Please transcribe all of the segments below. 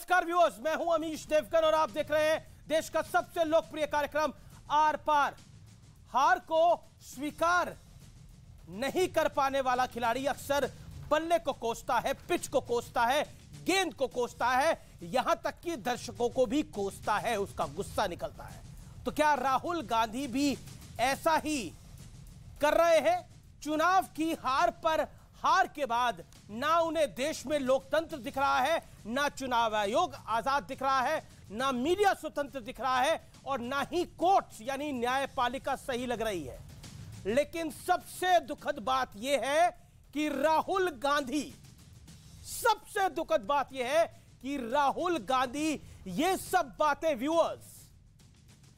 नमस्कार व्यूअर्स, मैं हूं अमीश देवगन और आप देख रहे हैं देश का सबसे लोकप्रिय कार्यक्रम आर पार। हार को स्वीकार नहीं कर पाने वाला खिलाड़ी अक्सर बल्ले को कोसता है, पिच को कोसता है, गेंद को कोसता है, यहां तक कि दर्शकों को भी कोसता है, उसका गुस्सा निकलता है। तो क्या राहुल गांधी भी ऐसा ही कर रहे हैं? चुनाव की हार पर हार के बाद ना उन्हें देश में लोकतंत्र दिख रहा है, ना चुनाव आयोग आजाद दिख रहा है, ना मीडिया स्वतंत्र दिख रहा है और ना ही कोर्ट्स यानी न्यायपालिका सही लग रही है। लेकिन सबसे दुखद बात यह है कि राहुल गांधी, सबसे दुखद बात यह है कि राहुल गांधी ये सब बातें व्यूअर्स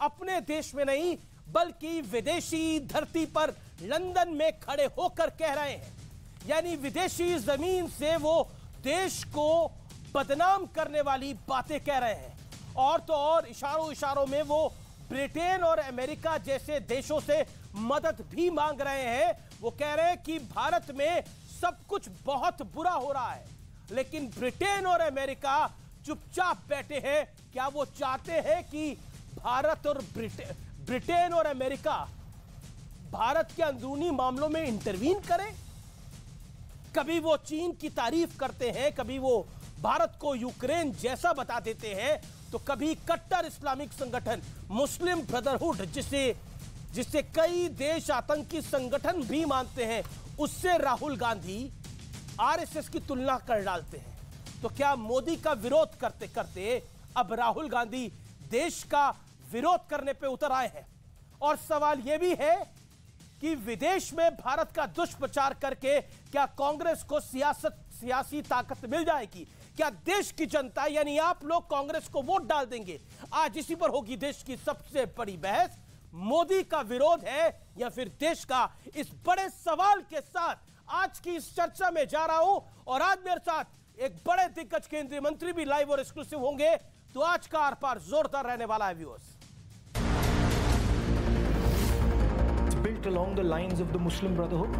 अपने देश में नहीं बल्कि विदेशी धरती पर लंदन में खड़े होकर कह रहे हैं। यानी विदेशी जमीन से वो देश को बदनाम करने वाली बातें कह रहे हैं। और तो और इशारों में वो ब्रिटेन और अमेरिका जैसे देशों से मदद भी मांग रहे हैं। वो कह रहे हैं कि भारत में सब कुछ बहुत बुरा हो रहा है, लेकिन ब्रिटेन और अमेरिका चुपचाप बैठे हैं। क्या वो चाहते हैं कि भारत और ब्रिटेन और अमेरिका भारत के अंदरूनी मामलों में इंटरवीन करें? कभी वो चीन की तारीफ करते हैं, कभी वो भारत को यूक्रेन जैसा बता देते हैं, तो कभी कट्टर इस्लामिक संगठन मुस्लिम ब्रदरहुड जिसे कई देश आतंकी संगठन भी मानते हैं, उससे राहुल गांधी आरएसएस की तुलना कर डालते हैं। तो क्या मोदी का विरोध करते करते अब राहुल गांधी देश का विरोध करने पे उतर आए हैं? और सवाल यह भी है कि विदेश में भारत का दुष्प्रचार करके क्या कांग्रेस को सियासी ताकत मिल जाएगी? क्या देश की जनता यानी आप लोग कांग्रेस को वोट डाल देंगे? आज इसी पर होगी देश की सबसे बड़ी बहस। मोदी का विरोध है या फिर देश का? इस बड़े सवाल के साथ आज की इस चर्चा में जा रहा हूं और आज मेरे साथ एक बड़े दिग्गज केंद्रीय मंत्री भी लाइव और एक्सक्लूसिव होंगे। तो आज का आर पार जोरदार रहने वाला है viewers. Built along the lines of the Muslim Brotherhood.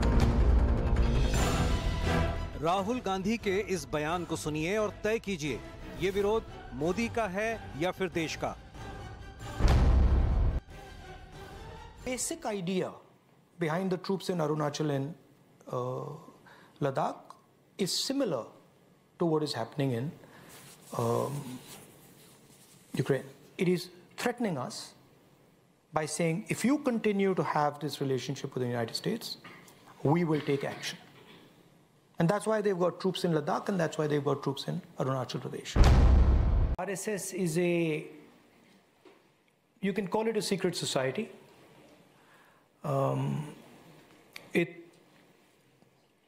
Rahul Gandhi के इस बयान को सुनिए और तय कीजिए, ये विरोध मोदी का है या फिर देश का। Basic idea behind the troops in Arunachal and Ladakh is similar to what is happening in Ukraine. It is threatening us by saying, if you continue to have this relationship with the United States, we will take action. And that's why they've got troops in Ladakh, and that's why they've got troops in Arunachal Pradesh. RSS is you can call it a secret society.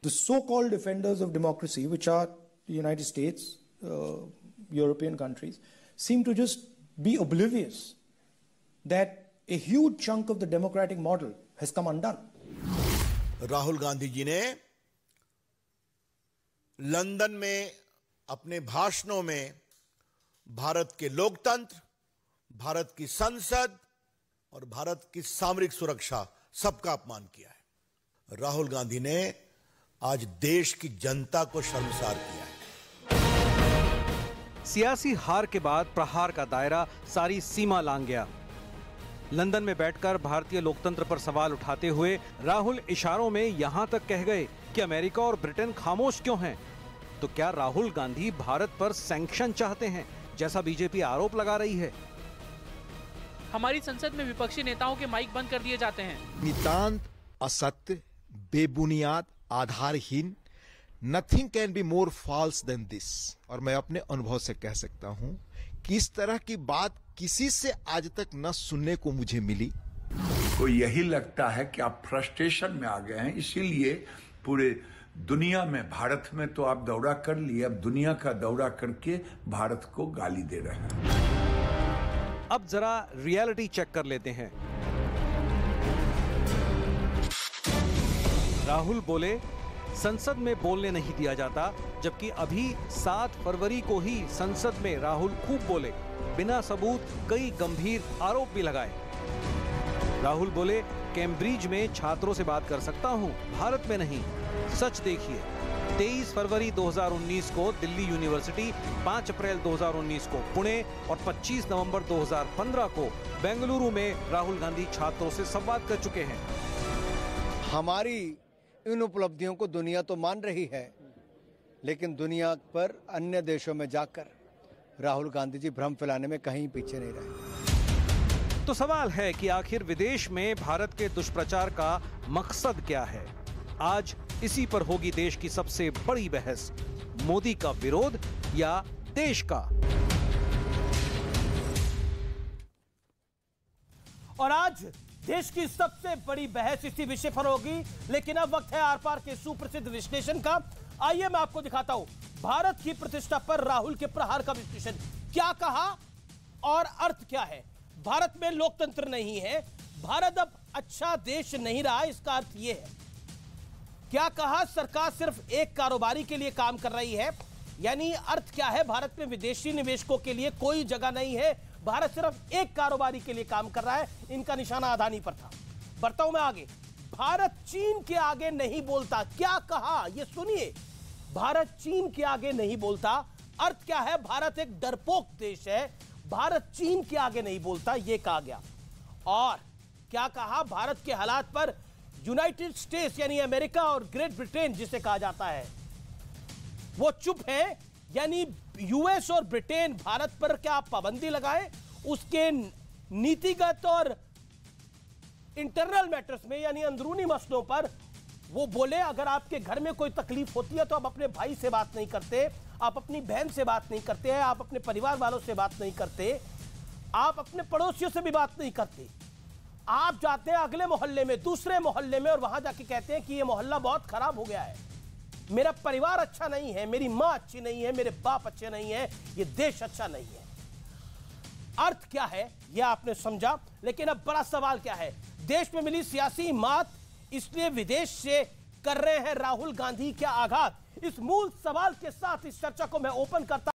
The so-called defenders of democracy, which are the United States, European countries, seem to just be oblivious that a huge chunk of the democratic model has come undone. Rahul Gandhi ji ने London में अपने भाषणों में भारत के लोकतंत्र, भारत की संसद और भारत की सामरिक सुरक्षा सबका अपमान किया है। राहुल गांधी ने आज देश की जनता को शर्मसार किया है। सियासी हार के बाद प्रहार का दायरा सारी सीमा लांघ गया। लंदन में बैठकर भारतीय लोकतंत्र पर सवाल उठाते हुए राहुल इशारों में यहां तक कह गए कि अमेरिका और ब्रिटेन खामोश क्यों हैं? तो क्या राहुल गांधी भारत पर सैंक्शन चाहते हैं, जैसा बीजेपी आरोप लगा रही है? हमारी संसद में विपक्षी नेताओं के माइक बंद कर दिए जाते हैं। नितांत असत्य, बेबुनियाद, आधारहीन, nothing can be more false than this. और मैं अपने अनुभव से कह सकता हूं कि इस तरह की बात किसी से आज तक न सुनने को मुझे मिली। को यही लगता है कि आप फ्रस्ट्रेशन में आ गए हैं, इसीलिए पूरे दुनिया में, भारत में तो आप दौरा कर लिए, अब दुनिया का दौरा करके भारत को गाली दे रहे हैं। अब जरा रियलिटी चेक कर लेते हैं। राहुल बोले, संसद में बोलने नहीं दिया जाता, जबकि अभी 7 फरवरी को ही संसद में राहुल खूब बोले, बिना सबूत कई गंभीर आरोप भी लगाए। राहुल बोले, कैम्ब्रिज में छात्रों से बात कर सकता हूं, भारत में नहीं। सच देखिए, 23 फरवरी 2019 को दिल्ली यूनिवर्सिटी, 5 अप्रैल 2019 को पुणे और 25 नवंबर 2015 को बेंगलुरु में राहुल गांधी छात्रों से संवाद कर चुके हैं। हमारी इन उपलब्धियों को दुनिया तो मान रही है, लेकिन दुनिया पर अन्य देशों में जाकर राहुल गांधी जी भ्रम फैलाने में कहीं पीछे नहीं रहे। तो सवाल है कि आखिर विदेश में भारत के दुष्प्रचार का मकसद क्या है? आज इसी पर होगी देश की सबसे बड़ी बहस, मोदी का विरोध या देश का। और आज देश की सबसे बड़ी बहस इसी विषय पर होगी, लेकिन अब वक्त है आर पार के सुप्रसिद्ध विश्लेषण का। आइए मैं आपको दिखाता हूं भारत की प्रतिष्ठा पर राहुल के प्रहार का विश्लेषण। क्या कहा और अर्थ क्या है? भारत में लोकतंत्र नहीं है, भारत अब अच्छा देश नहीं रहा, इसका अर्थ यह है। क्या कहा? सरकार सिर्फ एक कारोबारी के लिए काम कर रही है, यानी अर्थ क्या है? भारत में विदेशी निवेशकों के लिए कोई जगह नहीं है, भारत सिर्फ एक कारोबारी के लिए काम कर रहा है। इनका निशाना अदानी पर था। बढ़ता हूं मैं आगे। भारत चीन के आगे नहीं बोलता। क्या कहा? यह सुनिए, भारत चीन के आगे नहीं बोलता। अर्थ क्या है? भारत एक डरपोक देश है, भारत चीन के आगे नहीं बोलता, यह कहा गया। और क्या कहा? भारत के हालात पर यूनाइटेड स्टेट्स यानी अमेरिका और ग्रेट ब्रिटेन जिसे कहा जाता है, वो चुप है, यानी यूएस और ब्रिटेन भारत पर क्या पाबंदी लगाए, उसके नीतिगत और इंटरनल मैटर्स में यानी अंदरूनी मसलों पर वो बोले। अगर आपके घर में कोई तकलीफ होती है तो आप अपने भाई से बात नहीं करते, आप अपनी बहन से बात नहीं करते हैं, आप अपने परिवार वालों से बात नहीं करते, आप अपने पड़ोसियों से भी बात नहीं करते। आप जाते हैं अगले मोहल्ले में, दूसरे मोहल्ले में, और वहां जाके कहते हैं कि ये मोहल्ला बहुत खराब हो गया है, मेरा परिवार अच्छा नहीं है, मेरी मां अच्छी नहीं है, मेरे बाप अच्छे नहीं है, ये देश अच्छा नहीं है। अर्थ क्या है यह आपने समझा, लेकिन अब बड़ा सवाल क्या है? देश में मिली सियासी मात, इसलिए विदेश से कर रहे हैं राहुल गांधी क्या आघात? इस मूल सवाल के साथ इस चर्चा को मैं ओपन करता